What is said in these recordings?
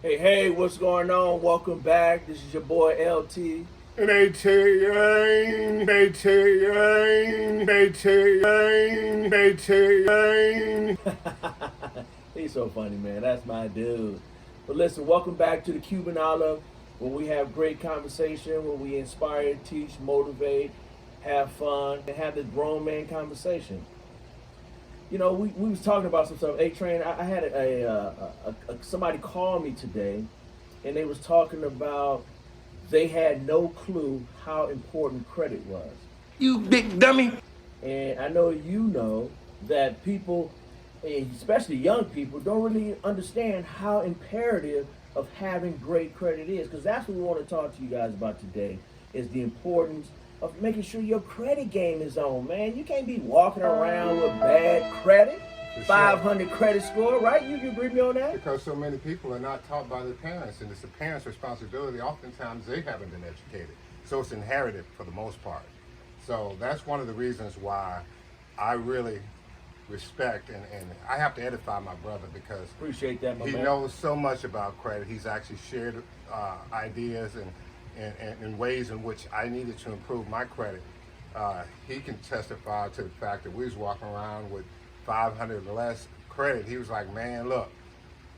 Hey, what's going on? Welcome back. This is your boy LT. And He's so funny, man. That's my dude. But listen, welcome back to the Cuban Olive, where we have great conversation, where we inspire, teach, motivate, have fun, and have this grown man conversation. You know, we was talking about some stuff. Hey, Train, I had somebody call me today, and they was talking about they had no clue how important credit was. You big dummy. And I know that people, especially young people, don't really understand how imperative of having great credit is. Because that's what we want to talk to you guys about today, is the importance of making sure your credit game is on, man. You can't be walking around with bad credit, 500 credit score, right? You agree with me on that? Because so many people are not taught by their parents, and it's the parents' responsibility. Oftentimes they haven't been educated, so it's inherited for the most part. So that's one of the reasons why I really respect and I have to edify my brother, because Appreciate that, my he man. knows so much about credit. He's actually shared ideas and ways in which I needed to improve my credit. He can testify to the fact that we was walking around with 500 or less credit. He was like, man, look,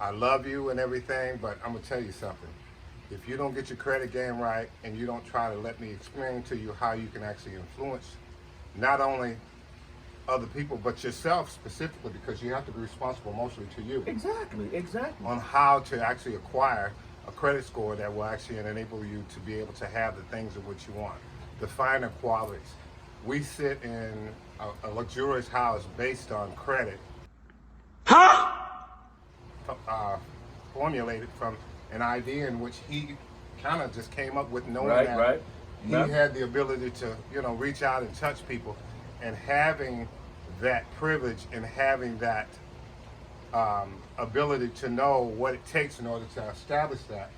I love you and everything, but I'm gonna tell you something. If you don't get your credit game right and you don't try to let me explain to you how you can actually influence not only other people but yourself specifically, because you have to be responsible mostly to you. Exactly. On how to actually acquire a credit score that will actually enable you to be able to have the things in which you want, the finer qualities. We sit in a luxurious house based on credit, formulated from an idea in which he kind of just came up with, knowing that he had the ability to, reach out and touch people, and having that privilege and having that ability to know what it takes in order to establish that.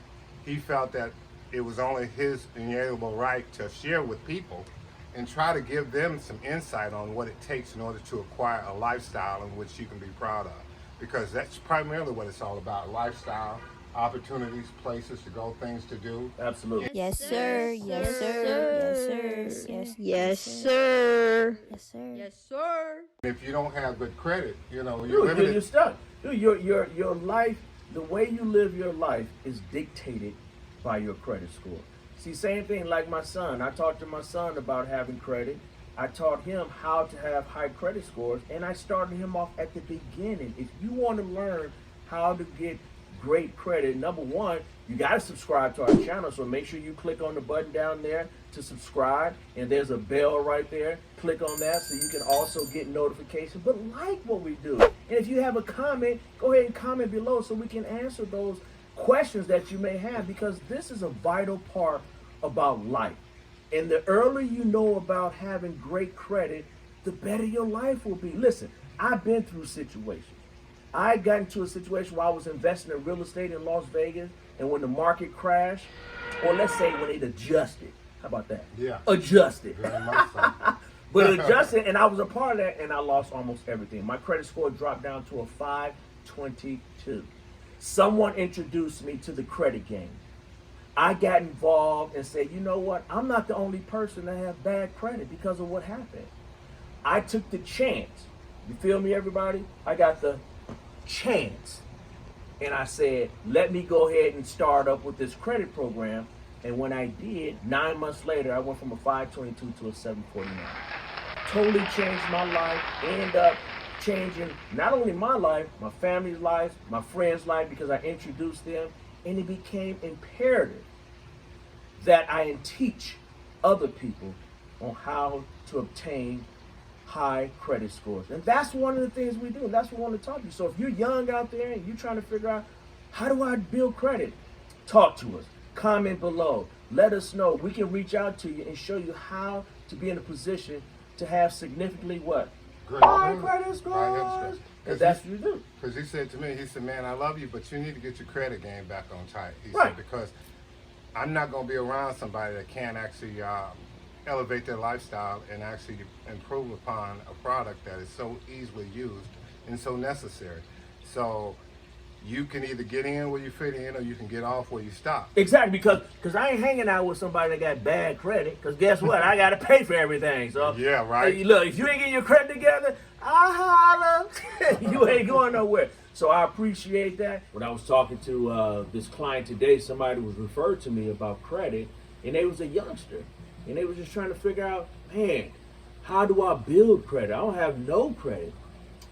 He felt that it was only his inalienable right to share with people and try to give them some insight on what it takes in order to acquire a lifestyle in which you can be proud of. Because that's primarily what it's all about: lifestyle, opportunities, places to go, things to do. Absolutely. Yes, sir. Yes, sir. Yes, sir. Yes, sir. Yes, sir. Yes, sir. If you don't have good credit, you're Dude, limited. you're stuck. Dude, your life, the way you live your life is dictated by your credit score. See, same thing like my son. I talked to my son about having credit. I taught him how to have high credit scores, and I started him off at the beginning. If you want to learn how to get great credit, number one, you got to subscribe to our channel. So make sure you click on the button down there to subscribe, and there's a bell right there. Click on that so you can also get notifications. But like what we do, and if you have a comment, go ahead and comment below so we can answer those questions that you may have, because this is a vital part about life. And the earlier you know about having great credit, the better your life will be. Listen, I've been through situations. I got into a situation where I was investing in real estate in Las Vegas, and when the market crashed, or let's say when it adjusted, how about that? Yeah. Adjusted. Very much so. But it adjusted, and I was a part of that, and I lost almost everything. My credit score dropped down to a 522. Someone introduced me to the credit game. I got involved and said, you know what? I'm not the only person that have bad credit because of what happened. I took the chance. You feel me, everybody? I got the chance. And I said, let me go ahead and start up with this credit program. And when I did, 9 months later, I went from a 522 to a 749. Totally changed my life. Ended up changing not only my life, my family's life, my friends' life, because I introduced them. And it became imperative that I teach other people on how to obtain high credit scores. And that's one of the things we do. That's what we want to talk to you. So if you're young out there and you're trying to figure out, how do I build credit? Talk to us. Comment below. Let us know. We can reach out to you and show you how to be in a position to have significantly what? High credit scores. And that's what you do. Because he said to me, he said, man, I love you, but you need to get your credit game back on tight. He Right. said, because I'm not going to be around somebody that can't actually elevate their lifestyle and actually improve upon a product that is so easily used and so necessary. So you can either get in where you fit in or you can get off where you stop. Exactly, because I ain't hanging out with somebody that got bad credit. Because guess what? I got to pay for everything. So Yeah, right. hey, look, if you ain't getting your credit together, I'll holler. You ain't going nowhere. So I appreciate that. When I was talking to this client today, somebody was referred to me about credit, and they was a youngster, and they was just trying to figure out, man, how do I build credit? I don't have no credit.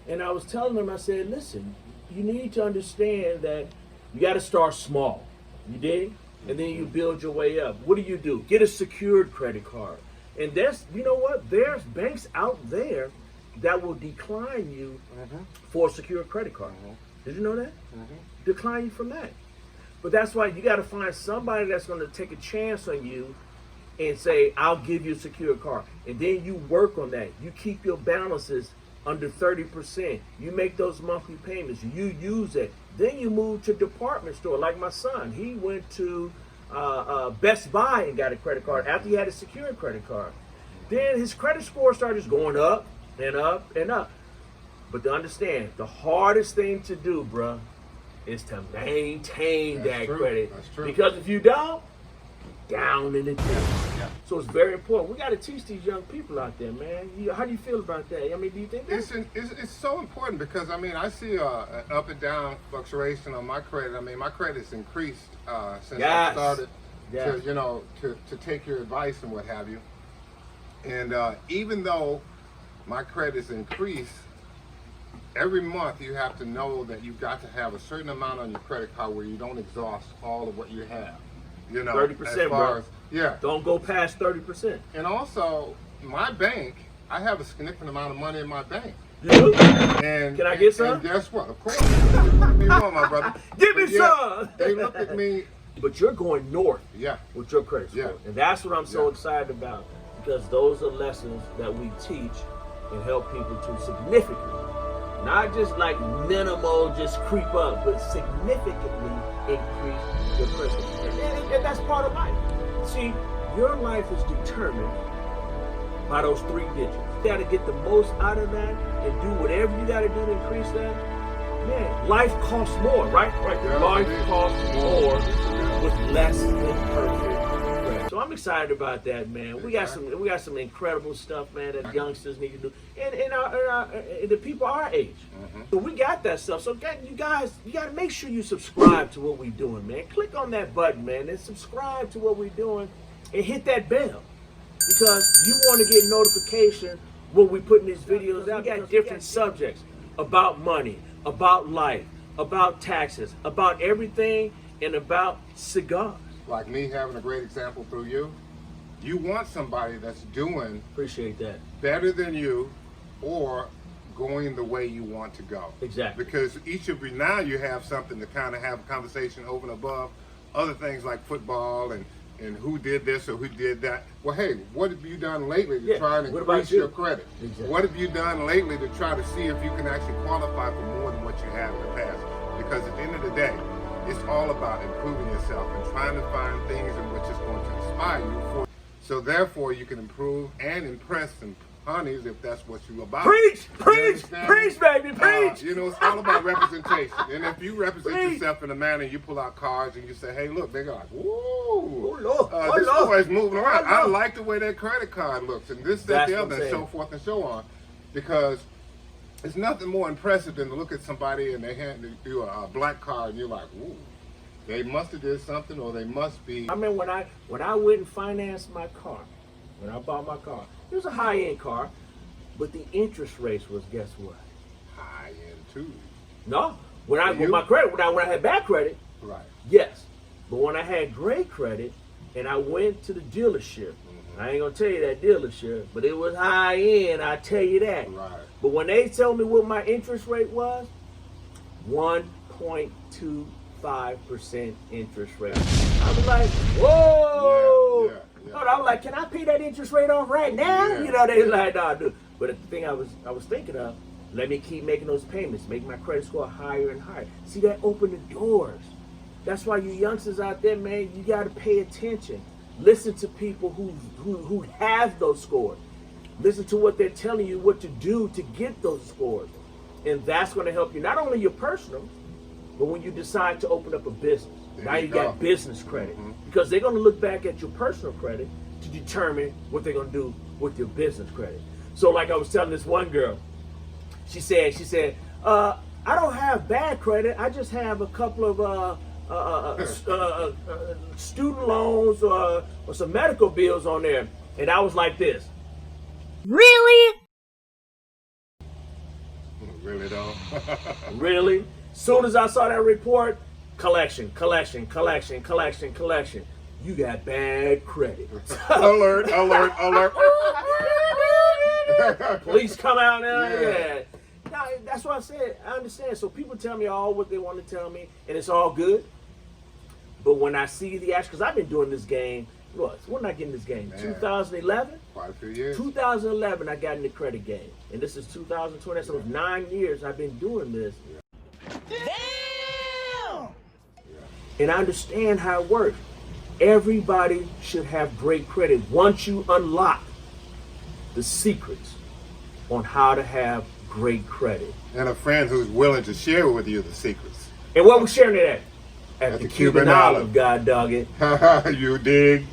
And I was telling them, I said, listen, you need to understand that you got to start small. You dig? And then you build your way up. What do? Get a secured credit card. And you know what? There's banks out there that will decline you for a secured credit card. Did you know that? Decline you from that. But that's why you got to find somebody that's going to take a chance on you and say, I'll give you a secured card. And then you work on that. You keep your balances under 30%. You make those monthly payments. You use it. Then you move to department store. Like my son, he went to Best Buy and got a credit card after he had a secured credit card. Then his credit score started just going up and up and up. But to understand, the hardest thing to do, bruh, is to maintain that credit. That's true. Because if you don't, down in the ditch. Yeah. So it's very important. We got to teach these young people out there, man. How do you feel about that? I mean, do you think that? It's so important because, I mean, I see an up and down fluctuation on my credit. I mean, my credit's increased since I started to take your advice and what have you. And even though my credit's increased, every month you have to know that you've got to have a certain amount on your credit card where you don't exhaust all of what you have. 30%, bro. Yeah. Don't go past 30%. And also, my bank, I have a significant amount of money in my bank. You do? And Can I get some? And guess what? Of course. Give me one, my brother. Give me some. They look at me. But you're going north with your credit score. Yeah. And that's what I'm so excited about. Because those are lessons that we teach and help people to significantly, not just like minimal, just creep up, but significantly increase your credit score. And that's part of life. See, your life is determined by those 3 digits. You got to get the most out of that and do whatever you got to do to increase that. Man, life costs more, right? Yeah, life costs more with less than perfect credit. So I'm excited about that, man. We got some incredible stuff, man, that youngsters need to do, and the people our age. So we got that stuff. So you got to make sure you subscribe to what we're doing, man. Click on that button, man, and subscribe to what we're doing, and hit that bell because you want to get notification when we putting these videos out. We got different subjects about money, about life, about taxes, about everything, and about cigars. Like me having a great example through you. You want somebody that's doing Appreciate that. better than you or going the way you want to go. Exactly. Because each of you now you have something to kind of have a conversation over and above other things like football and who did this or who did that. Well, hey, what have you done lately to try and increase your credit? Exactly. What have you done lately to try to see if you can actually qualify for more than what you have in the past? Because at the end of the day, it's all about improving yourself and trying to find things in which is going to inspire you so therefore you can improve and impress some honeys if that's what you're about. Preach, baby, preach. It's all about representation. And if you represent yourself in a manner, you pull out cards and you say, hey, look, they go like, whoa, this boy's moving around. I like the way that credit card looks and this, that, the other, and so forth and so on. Because it's nothing more impressive than to look at somebody and they hand you a black card and you're like, ooh, they must have did something or they must be. I mean, when I went and financed my car, when I bought my car, it was a high-end car, but the interest rates was, guess what? High end too. No, when I had bad credit, right? Yes, but when I had great credit and I went to the dealership, I ain't gonna tell you that dealership, but it was high end. I tell you that. Right. But when they told me what my interest rate was, 1.25% interest rate. I was like, whoa. Yeah. I was like, can I pay that interest rate off right now? Yeah. They was like, nah, dude. But the thing I was thinking of, let me keep making those payments, make my credit score higher and higher. See, that opened the doors. That's why you youngsters out there, man, you got to pay attention. Listen to people who have those scores. Listen to what they're telling you what to do to get those scores. And that's going to help you, not only your personal, But when you decide to open up a business, There now you you go. got business credit. Because they're going to look back at your personal credit to determine what they're going to do with your business credit. So like I was telling this one girl, she said, I don't have bad credit. I just have a couple of student loans or some medical bills on there. And I was like this. Really? Really though? Really? Soon as I saw that report, collection. You got bad credit. Alert! Police come out now. Yeah. Now, that's what I said. I understand. So people tell me all what they want to tell me, and it's all good. But when I see the action, because I've been doing this game, when did I get in this game? Man. 2011? Quite a few years. 2011, I got in the credit game. And this is 2020, so it's 9 years I've been doing this. Damn! And I understand how it works. Everybody should have great credit once you unlock the secrets on how to have great credit. And a friend who's willing to share with you the secrets. And where we sharing it at? At the the Cuban Cuban Olive, Olive. God dog it. You dig?